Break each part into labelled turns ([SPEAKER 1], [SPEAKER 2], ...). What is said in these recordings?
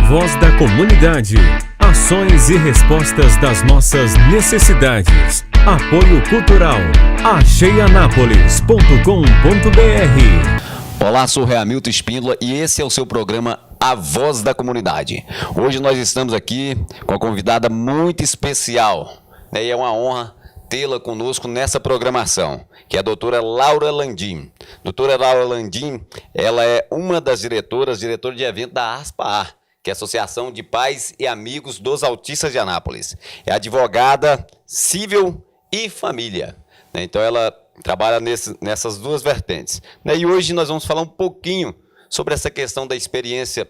[SPEAKER 1] voz da comunidade. Ações e respostas das nossas necessidades. Apoio Cultural. acheianápolis.com.br.
[SPEAKER 2] Olá, sou Hamilton Espíndola e esse é o seu programa A Voz da Comunidade. Hoje nós estamos aqui com uma convidada muito especial, né? E é uma honra tê-la conosco nessa programação, que é a doutora Laura Landim. Doutora Laura Landim, ela é uma das diretora de evento da ASPA, que é a Associação de Pais e Amigos dos Autistas de Anápolis. É advogada civil e família, né? Então ela trabalha nessas duas vertentes, né? E hoje nós vamos falar um pouquinho sobre essa questão da experiência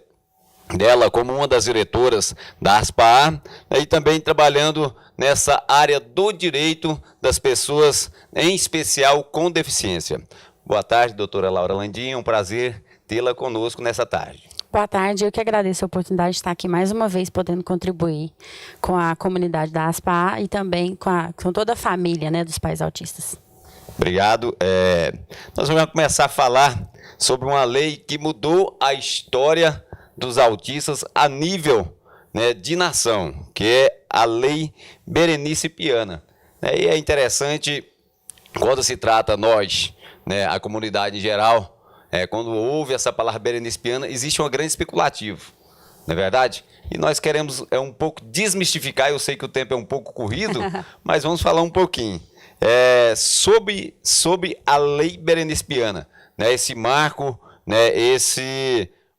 [SPEAKER 2] dela como uma das diretoras da ASPA, né? E também trabalhando nessa área do direito das pessoas, em especial com deficiência. Boa tarde, doutora Laura Landim, é um prazer tê-la conosco nessa tarde.
[SPEAKER 3] Boa tarde, eu que agradeço a oportunidade de estar aqui mais uma vez podendo contribuir com a comunidade da ASPA e também com toda a família, né, dos pais autistas.
[SPEAKER 2] Obrigado. Nós vamos começar a falar sobre uma lei que mudou a história dos autistas a nível, né, de nação, que é a Lei Berenice Piana. E é interessante, quando se trata nós, né, a comunidade em geral, quando ouve essa palavra Berenice Piana, existe uma grande especulativa, não é verdade? E nós queremos um pouco desmistificar, eu sei que o tempo é um pouco corrido, mas vamos falar um pouquinho sobre a Lei Berenice Piana, né, esse marco, né,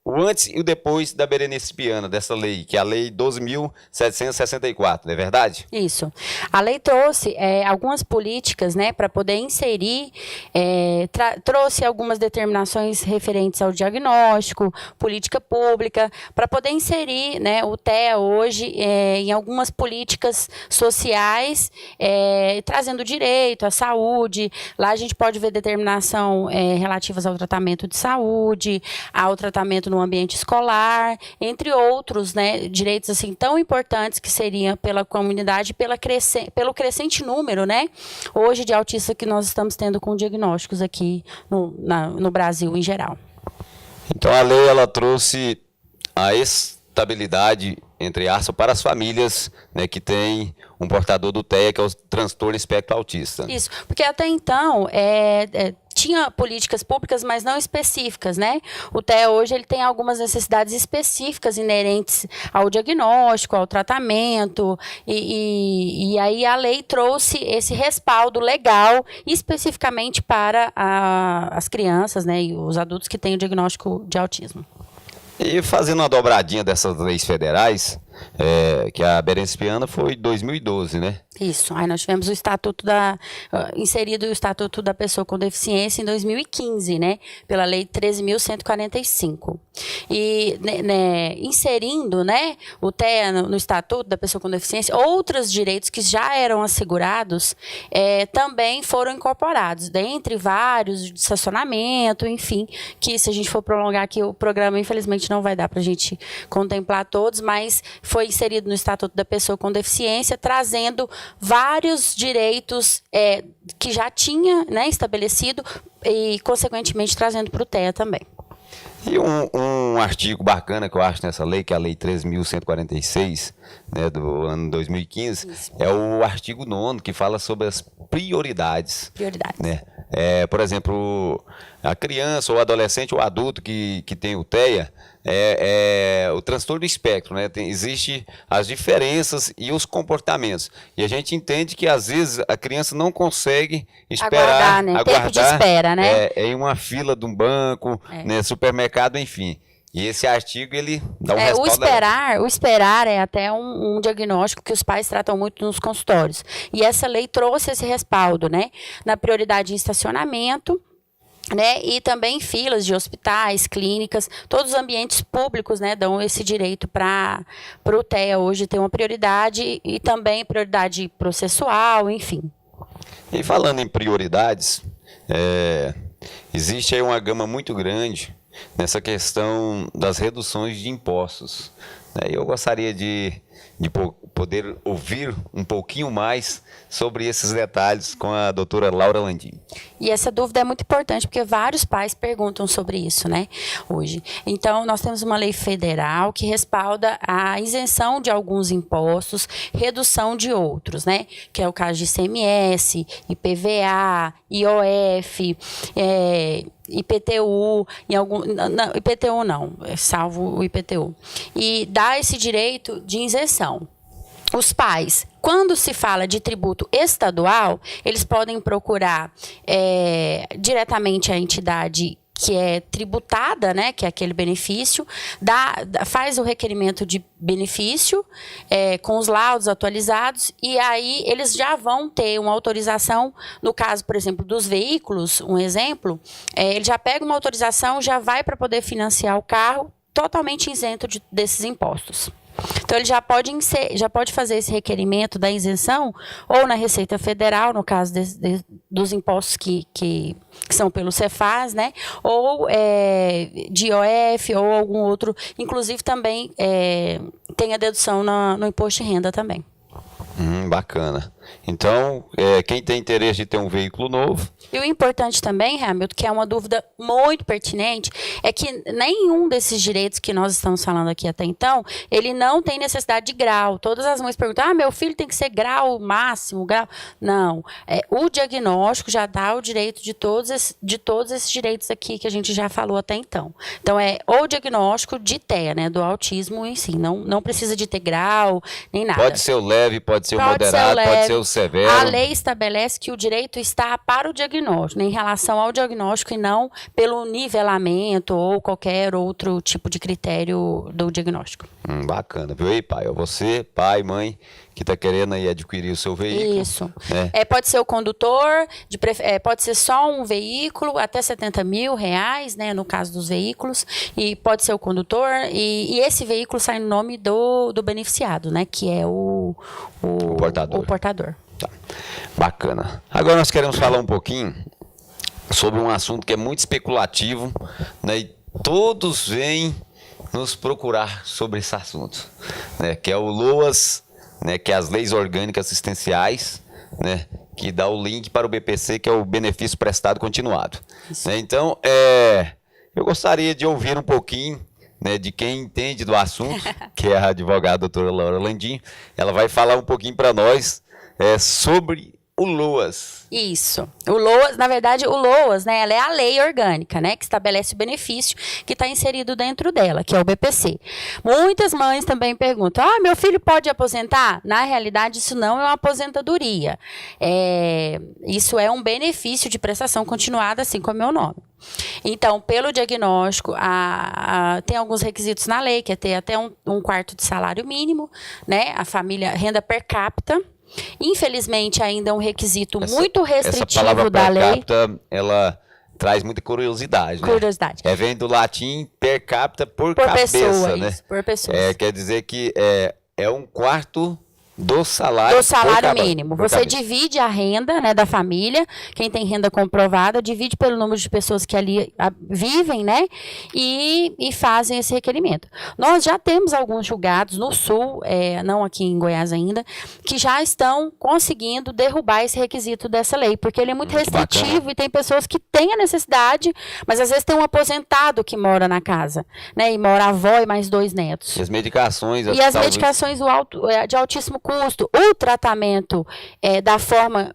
[SPEAKER 2] o antes e o depois da Berenice Piana, dessa lei, que é a Lei 12.764, não é verdade?
[SPEAKER 3] Isso. A lei trouxe algumas políticas, né, para poder inserir, trouxe algumas determinações referentes ao diagnóstico, política pública, para poder inserir, né, o TEA hoje em algumas políticas sociais, trazendo direito à saúde. Lá a gente pode ver determinação relativas ao tratamento de saúde, ao tratamento no ambiente escolar, entre outros, né, direitos assim tão importantes que seriam pela comunidade, pelo crescente número, né, hoje de autistas que nós estamos tendo com diagnósticos aqui no Brasil em geral.
[SPEAKER 2] Então a lei ela trouxe a estabilidade, entre aspas, para as famílias, né, que têm um portador do TEA, que é o transtorno espectro autista.
[SPEAKER 3] Isso, porque até então tinha políticas públicas, mas não específicas, né? O TEA hoje ele tem algumas necessidades específicas inerentes ao diagnóstico, ao tratamento, e aí a lei trouxe esse respaldo legal especificamente para as crianças, né, e os adultos que têm o diagnóstico de autismo.
[SPEAKER 2] E fazendo uma dobradinha dessas leis federais, que a Berenice Piana foi em 2012, né?
[SPEAKER 3] Isso. Aí nós tivemos o estatuto inserido o Estatuto da Pessoa com Deficiência em 2015, né? Pela Lei 13.145. E inserindo, né, o TEA no Estatuto da Pessoa com Deficiência, outros direitos que já eram assegurados também foram incorporados, dentre vários, de estacionamento, enfim, que se a gente for prolongar aqui o programa, infelizmente não vai dar para a gente contemplar todos, mas foi inserido no Estatuto da Pessoa com Deficiência, trazendo vários direitos que já tinha, né, estabelecido e, consequentemente, trazendo para o TEA também.
[SPEAKER 2] E um artigo bacana que eu acho nessa lei, que é a Lei 13.146, né, do ano 2015, isso, é o artigo 9º, que fala sobre as prioridades.
[SPEAKER 3] Prioridades.
[SPEAKER 2] Né? Por exemplo, a criança, ou adolescente, ou adulto que tem o TEA, o transtorno do espectro, né? Existem as diferenças e os comportamentos. E a gente entende que, às vezes, a criança não consegue esperar,
[SPEAKER 3] aguardar, tempo de espera, né?
[SPEAKER 2] Em uma fila de um banco, né, supermercado, enfim. E esse artigo, ele dá um respaldo. O esperar é até um diagnóstico que os pais tratam muito nos consultórios. E essa lei trouxe esse respaldo, né? Na prioridade em estacionamento, né, e também filas de hospitais, clínicas, todos os ambientes públicos, né, dão esse direito para o TEA hoje ter uma prioridade e também prioridade processual, enfim. E falando em prioridades, existe aí uma gama muito grande nessa questão das reduções de impostos. Eu gostaria de poder ouvir um pouquinho mais sobre esses detalhes com a doutora Laura Landim.
[SPEAKER 3] E essa dúvida é muito importante, porque vários pais perguntam sobre isso, né, hoje. Então, nós temos uma lei federal que respalda a isenção de alguns impostos, redução de outros, né, que é o caso de ICMS, IPVA, IOF, IPTU, não, IPTU não, salvo o IPTU. E dá esse direito de isenção. Os pais, quando se fala de tributo estadual, eles podem procurar diretamente a entidade que é tributada, né, que é aquele benefício, faz o requerimento de benefício com os laudos atualizados, e aí eles já vão ter uma autorização, no caso, por exemplo, dos veículos, um exemplo, ele já pega uma autorização, já vai para poder financiar o carro totalmente isento desses impostos. Então, ele já pode fazer esse requerimento da isenção ou na Receita Federal, no caso dos impostos que são pelo Cefaz, né? Ou de IOF ou algum outro. Inclusive, também tem a dedução no imposto de renda também.
[SPEAKER 2] Bacana. Então, quem tem interesse de ter um veículo novo...
[SPEAKER 3] E o importante também, Hamilton, que é uma dúvida muito pertinente, é que nenhum desses direitos que nós estamos falando aqui até então, ele não tem necessidade de grau. Todas as mães perguntam, meu filho tem que ser grau máximo, grau... Não. O diagnóstico já dá o direito de todos esses direitos aqui que a gente já falou até então. Então, é o diagnóstico de TEA, né, do autismo em si. Não precisa de ter grau, nem nada.
[SPEAKER 2] Pode ser o leve, pode ser o moderado, pode ser o severo.
[SPEAKER 3] A lei estabelece que o direito está para o diagnóstico, né, em relação ao diagnóstico e não pelo nivelamento ou qualquer outro tipo de critério do diagnóstico.
[SPEAKER 2] Bacana, viu aí, pai? Você, pai, mãe, que está querendo aí adquirir o seu veículo.
[SPEAKER 3] Isso. Pode ser o condutor, pode ser só um veículo, até R$70 mil, né, no caso dos veículos, e pode ser o condutor, e esse veículo sai no nome do beneficiado, né, que é o portador.
[SPEAKER 2] Tá. Bacana. Agora nós queremos falar um pouquinho sobre um assunto que é muito especulativo, né, e todos vêm nos procurar sobre esse assunto, né, que é o LOAS, né, que é as Leis Orgânicas Assistenciais, né, que dá o link para o BPC, que é o Benefício Prestado Continuado. Né, então, eu gostaria de ouvir um pouquinho, né, de quem entende do assunto, que é a advogada doutora Laura Landim. Ela vai falar um pouquinho para nós sobre o LOAS.
[SPEAKER 3] Isso. O LOAS, na verdade, o LOAS, né, ela é a lei orgânica, né, que estabelece o benefício que está inserido dentro dela, que é o BPC. Muitas mães também perguntam, meu filho pode aposentar? Na realidade, isso não é uma aposentadoria. Isso é um benefício de prestação continuada, assim como é o nome. Então, pelo diagnóstico, tem alguns requisitos na lei, que é ter até um quarto de salário mínimo, né, a família, renda per capita. Infelizmente, ainda é um requisito muito restritivo da lei.
[SPEAKER 2] Per capita, ela traz muita curiosidade, né?
[SPEAKER 3] Curiosidade.
[SPEAKER 2] Vem do latim per capita por cabeça,
[SPEAKER 3] pessoa,
[SPEAKER 2] né?
[SPEAKER 3] Isso, por pessoa.
[SPEAKER 2] Quer dizer que é um quarto do salário
[SPEAKER 3] mínimo. Você divide a renda, né, da família, quem tem renda comprovada, divide pelo número de pessoas que ali vivem, né, e fazem esse requerimento. Nós já temos alguns julgados no Sul, não aqui em Goiás ainda, que já estão conseguindo derrubar esse requisito dessa lei, porque ele é muito restritivo. Bacana. E tem pessoas que têm a necessidade, mas às vezes tem um aposentado que mora na casa, né, e mora a avó e mais 2 netos.
[SPEAKER 2] E as medicações...
[SPEAKER 3] medicações de altíssimo custo, o tratamento da forma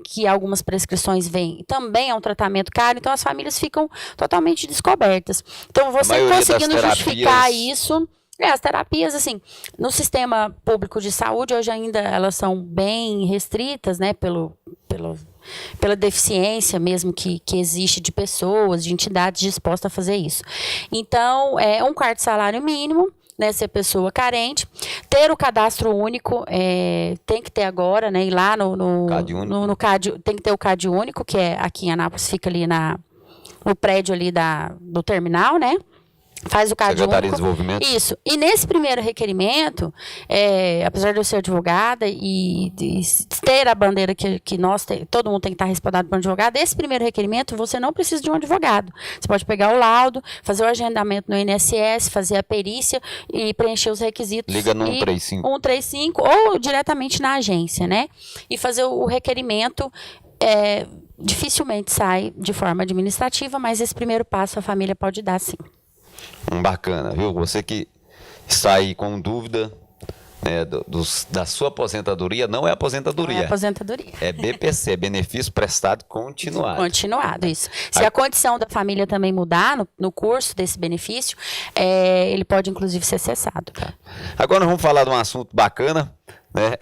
[SPEAKER 3] que algumas prescrições vêm, também é um tratamento caro, então as famílias ficam totalmente descobertas. Então, você conseguindo justificar isso... as terapias, assim, no sistema público de saúde, hoje ainda elas são bem restritas, né, pela deficiência mesmo que existe de pessoas, de entidades dispostas a fazer isso. Então, um quarto de salário mínimo, né, ser pessoa carente, ter o cadastro único, tem que ter agora, né, ir lá no CAD, tem que ter o CAD único, que aqui em Anápolis fica ali no prédio ali do terminal, né, Faz o CAD
[SPEAKER 2] Secretaria
[SPEAKER 3] único.
[SPEAKER 2] de Desenvolvimento.
[SPEAKER 3] Isso. E nesse primeiro requerimento, apesar de eu ser advogada e ter a bandeira que todo mundo tem que estar respaldado por um advogado, esse primeiro requerimento você não precisa de um advogado. Você pode pegar o laudo, fazer o agendamento no INSS, fazer a perícia e preencher os requisitos.
[SPEAKER 2] Liga no 135.
[SPEAKER 3] 135 ou diretamente na agência, né? E fazer o requerimento. Dificilmente sai de forma administrativa, mas esse primeiro passo a família pode dar, sim.
[SPEAKER 2] Bacana, viu? Você que está aí com dúvida, né, da sua aposentadoria, não é aposentadoria.
[SPEAKER 3] Não é aposentadoria.
[SPEAKER 2] É BPC, benefício prestado continuado.
[SPEAKER 3] Continuado, isso. Se a condição da família também mudar no curso desse benefício, ele pode inclusive ser cessado.
[SPEAKER 2] Agora nós vamos falar de um assunto bacana, né?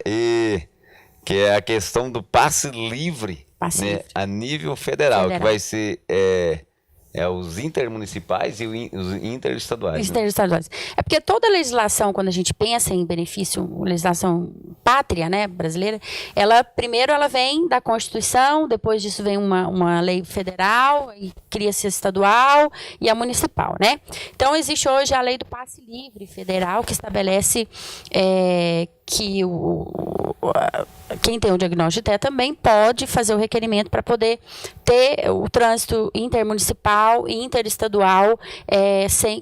[SPEAKER 2] Que é a questão do passe livre, né, a nível federal, que vai ser os intermunicipais e os interestaduais.
[SPEAKER 3] Interestaduais. É porque toda legislação, quando a gente pensa em benefício, legislação pátria, né, brasileira, primeiro ela vem da Constituição, depois disso vem uma lei federal, e cria-se a estadual e a municipal, né? Então existe hoje a lei do passe livre federal, que estabelece que quem tem o diagnóstico de TEA também pode fazer o requerimento para poder ter o trânsito intermunicipal e interestadual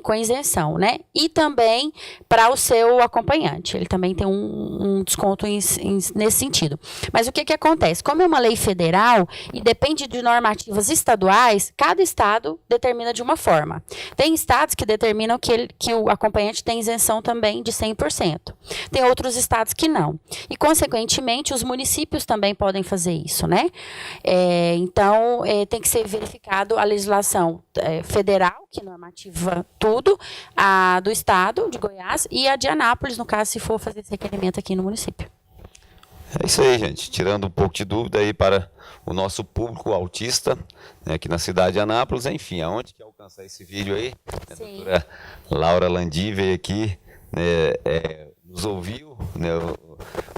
[SPEAKER 3] com isenção, né? E também para o seu acompanhante. Ele também tem um desconto nesse sentido. Mas o que acontece? Como é uma lei federal e depende de normativas estaduais, cada estado determina de uma forma. Tem estados que determinam que o acompanhante tem isenção também de 100%. Tem outros estados que não. E, consequentemente, os municípios também podem fazer isso, né? Então, tem que ser verificado a legislação federal, que normativa tudo, a do estado de Goiás e a de Anápolis, no caso, se for fazer esse requerimento aqui no município.
[SPEAKER 2] É isso aí, gente. Tirando um pouco de dúvida aí para o nosso público autista, né, aqui na cidade de Anápolis. Enfim, aonde que alcançar esse vídeo aí? A doutora Laura Landi veio aqui, né, nos ouviu, né,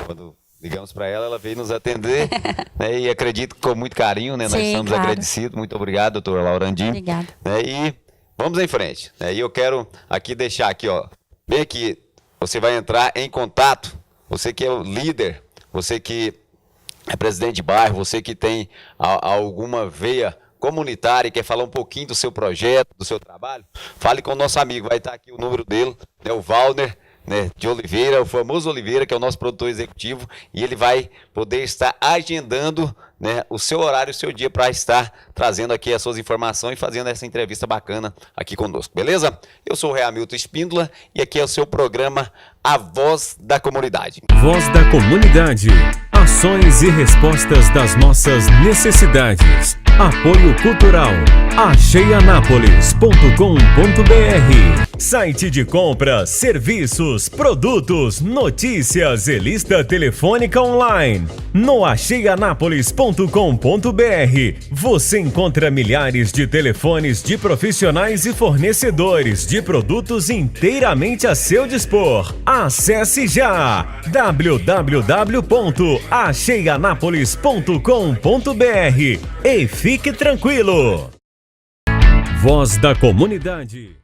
[SPEAKER 2] quando ligamos para ela, ela veio nos atender, né, e acredito que com muito carinho, né, nós estamos agradecidos. Muito obrigado, doutora Laura Landi.
[SPEAKER 3] Obrigada.
[SPEAKER 2] Né, e vamos em frente. Né, e eu quero aqui deixar aqui, ó, bem aqui, você vai entrar em contato, você que é o líder, você que é presidente de bairro, você que tem alguma veia comunitária e quer falar um pouquinho do seu projeto, do seu trabalho, fale com o nosso amigo, vai estar aqui o número dele, né, o Valner, né, de Oliveira, o famoso Oliveira, que é o nosso produtor executivo, e ele vai poder estar agendando, né, o seu horário, o seu dia, para estar trazendo aqui as suas informações e fazendo essa entrevista bacana aqui conosco, beleza? Eu sou o Rei Hamilton Espíndola e aqui é o seu programa A Voz da Comunidade.
[SPEAKER 1] Voz da Comunidade. Ações e respostas das nossas necessidades. Apoio Cultural. acheianápolis.com.br. Site de compra, serviços, produtos, notícias e lista telefônica online. No acheianápolis.com.br você encontra milhares de telefones de profissionais e fornecedores de produtos inteiramente a seu dispor. Acesse já www.acheianápolis.com.br e fique tranquilo. Voz da Comunidade.